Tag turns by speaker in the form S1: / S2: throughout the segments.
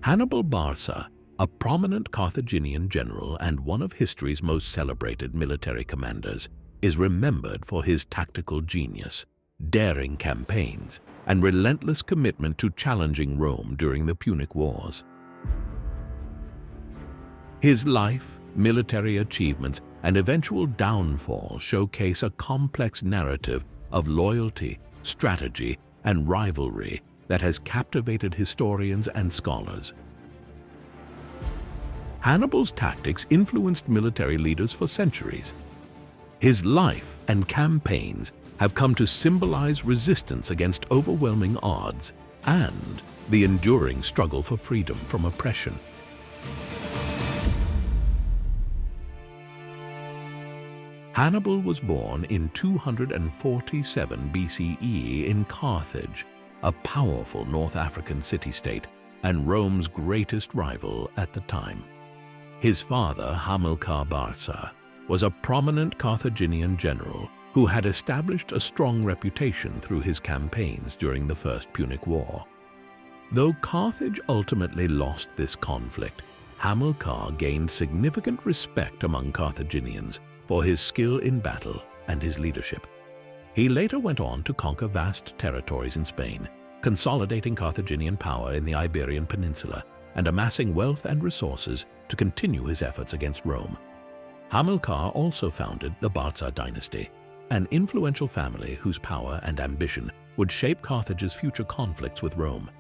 S1: Hannibal Barca, a prominent Carthaginian general and one of history's most celebrated military commanders, is remembered for his tactical genius, daring campaigns, and relentless commitment to challenging Rome during the Punic Wars. His life, military achievements, and eventual downfall showcase a complex narrative of loyalty, strategy, and rivalry that has captivated historians and scholars. Hannibal's tactics influenced military leaders for centuries. His life and campaigns have come to symbolize resistance against overwhelming odds and the enduring struggle for freedom from oppression. Hannibal was born in 247 BCE in Carthage, a powerful North African city-state and Rome's greatest rival at the time. His father, Hannibal Barca, was a prominent Carthaginian general who had established a strong reputation through his campaigns during the First Punic War. Though Carthage ultimately lost this conflict, Hannibal gained significant respect among Carthaginians for his skill in battle and his leadership. He later went on to conquer vast territories in Spain, consolidating Carthaginian power in the Iberian Peninsula and amassing wealth and resources to continue his efforts against Rome. Hannibal also founded the Barca dynasty, an influential family whose power and ambition would shape Carthage's future conflicts with Rome.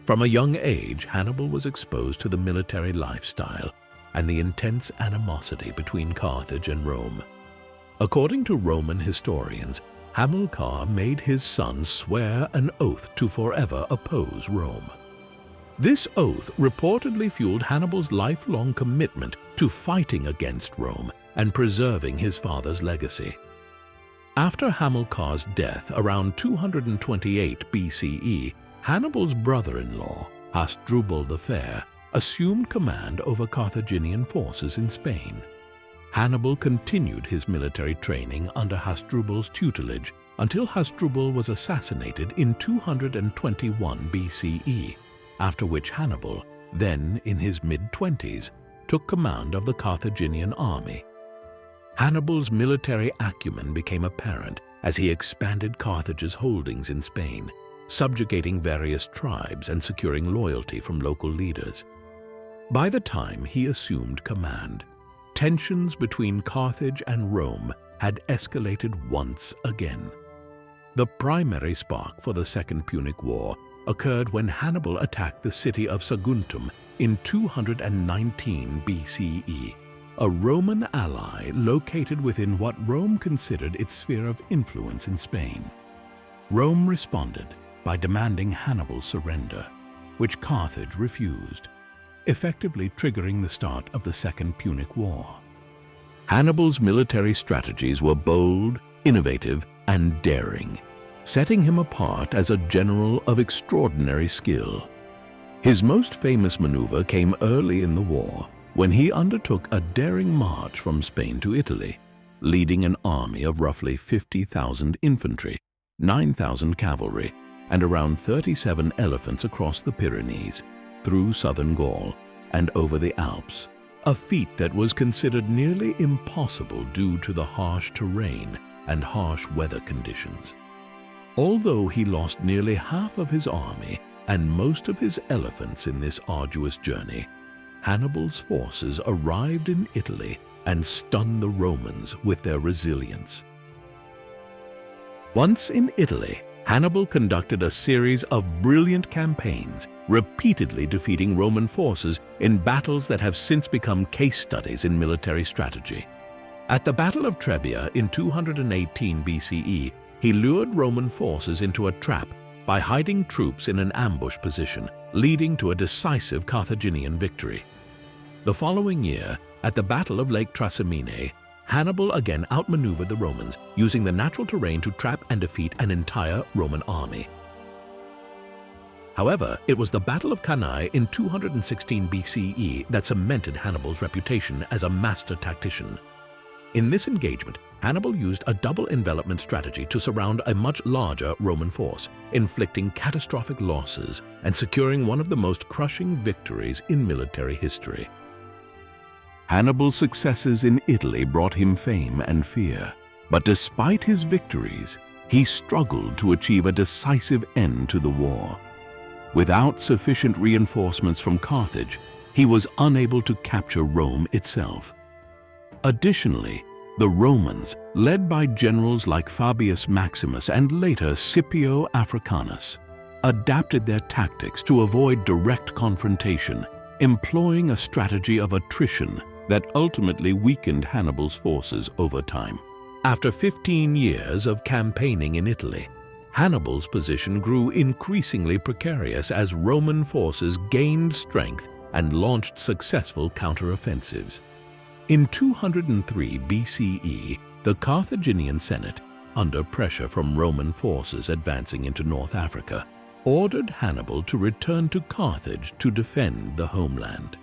S1: From a young age, Hannibal was exposed to the military lifestyle and the intense animosity between Carthage and Rome. According to Roman historians, Hannibal made his son swear an oath to forever oppose Rome. This oath reportedly fueled Hannibal's lifelong commitment to fighting against Rome and preserving his father's legacy. After Hamilcar's death around 228 BCE, Hannibal's brother-in-law, Hasdrubal the Fair, assumed command over Carthaginian forces in Spain. Hannibal continued his military training under Hasdrubal's tutelage until Hasdrubal was assassinated in 221 BCE, after which Hannibal, then in his mid-20s, took command of the Carthaginian army. Hannibal's military acumen became apparent as he expanded Carthage's holdings in Spain, subjugating various tribes and securing loyalty from local leaders. By the time he assumed command, tensions between Carthage and Rome had escalated once again. The primary spark for the Second Punic War occurred when Hannibal attacked the city of Saguntum in 219 BCE, a Roman ally located within what Rome considered its sphere of influence in Spain. Rome responded by demanding Hannibal's surrender, which Carthage refused, effectively triggering the start of the Second Punic War. Hannibal's military strategies were bold, innovative, and daring, setting him apart as a general of extraordinary skill. His most famous maneuver came early in the war, when he undertook a daring march from Spain to Italy, leading an army of roughly 50,000 infantry, 9,000 cavalry, and around 37 elephants across the Pyrenees, through southern Gaul, and over the Alps, a feat that was considered nearly impossible due to the harsh terrain and harsh weather conditions. Although he lost nearly half of his army and most of his elephants in this arduous journey, Hannibal's forces arrived in Italy and stunned the Romans with their resilience. Once in Italy, Hannibal conducted a series of brilliant campaigns, repeatedly defeating Roman forces in battles that have since become case studies in military strategy. At the Battle of Trebia in 218 BCE, he lured Roman forces into a trap by hiding troops in an ambush position, leading to a decisive Carthaginian victory. The following year, at the Battle of Lake Trasimene, Hannibal again outmaneuvered the Romans, using the natural terrain to trap and defeat an entire Roman army. However, it was the Battle of Cannae in 216 BCE that cemented Hannibal's reputation as a master tactician. In this engagement, Hannibal used a double envelopment strategy to surround a much larger Roman force, inflicting catastrophic losses and securing one of the most crushing victories in military history. Hannibal's successes in Italy brought him fame and fear, but despite his victories, he struggled to achieve a decisive end to the war. Without sufficient reinforcements from Carthage, he was unable to capture Rome itself. Additionally, the Romans, led by generals like Fabius Maximus and later Scipio Africanus, adapted their tactics to avoid direct confrontation, employing a strategy of attrition that ultimately weakened Hannibal's forces over time. After 15 years of campaigning in Italy, Hannibal's position grew increasingly precarious as Roman forces gained strength and launched successful counteroffensives. In 203 BCE, the Carthaginian Senate, under pressure from Roman forces advancing into North Africa, ordered Hannibal to return to Carthage to defend the homeland.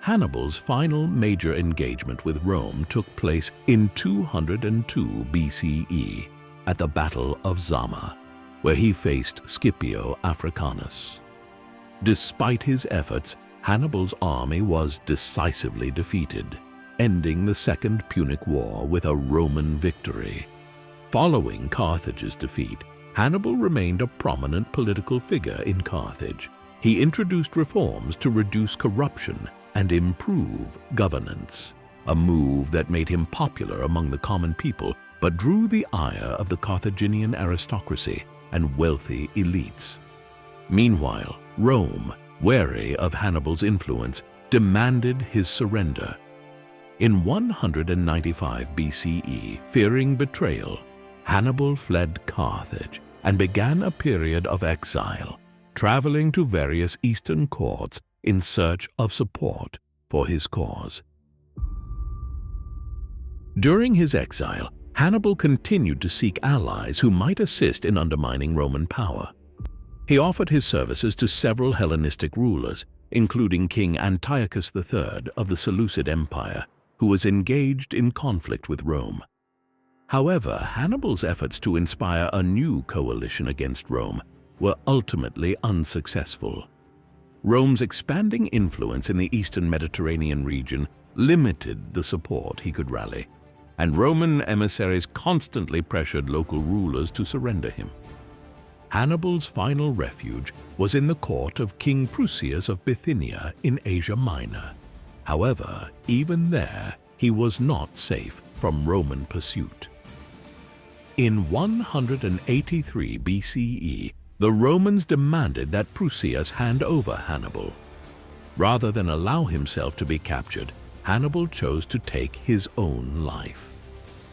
S1: Hannibal's final major engagement with Rome took place in 202 BCE at the Battle of Zama, where he faced Scipio Africanus. Despite his efforts, Hannibal's army was decisively defeated, ending the Second Punic War with a Roman victory. Following Carthage's defeat, Hannibal remained a prominent political figure in Carthage. He introduced reforms to reduce corruption and improve governance, a move that made him popular among the common people but drew the ire of the Carthaginian aristocracy and wealthy elites. Meanwhile, Rome, wary of Hannibal's influence, demanded his surrender. In 195 BCE, fearing betrayal, Hannibal fled Carthage and began a period of exile, traveling to various eastern courts in search of support for his cause. During his exile, Hannibal continued to seek allies who might assist in undermining Roman power. He offered his services to several Hellenistic rulers, including King Antiochus III of the Seleucid Empire, who was engaged in conflict with Rome. However, Hannibal's efforts to inspire a new coalition against Rome were ultimately unsuccessful. Rome's expanding influence in the eastern Mediterranean region limited the support he could rally, and Roman emissaries constantly pressured local rulers to surrender him. Hannibal's final refuge was in the court of King Prusias of Bithynia in Asia Minor. However, even there, he was not safe from Roman pursuit. In 183 BCE, the Romans demanded that Prusias hand over Hannibal. Rather than allow himself to be captured, Hannibal chose to take his own life.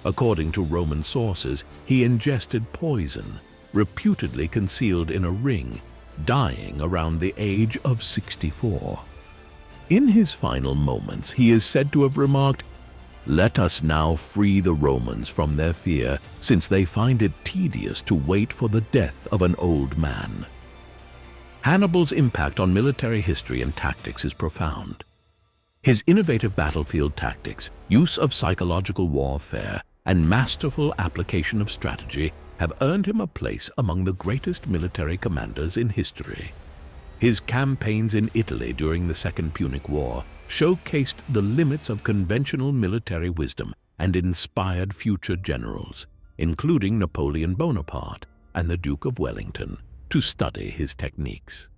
S1: According to Roman sources, he ingested poison, reputedly concealed in a ring, dying around the age of 64. In his final moments, he is said to have remarked, "Let us now free the Romans from their fear, since they find it tedious to wait for the death of an old man." Hannibal's impact on military history and tactics is profound. His innovative battlefield tactics, use of psychological warfare, and masterful application of strategy have earned him a place among the greatest military commanders in history. His campaigns in Italy during the Second Punic War showcased the limits of conventional military wisdom and inspired future generals, including Napoleon Bonaparte and the Duke of Wellington, to study his techniques.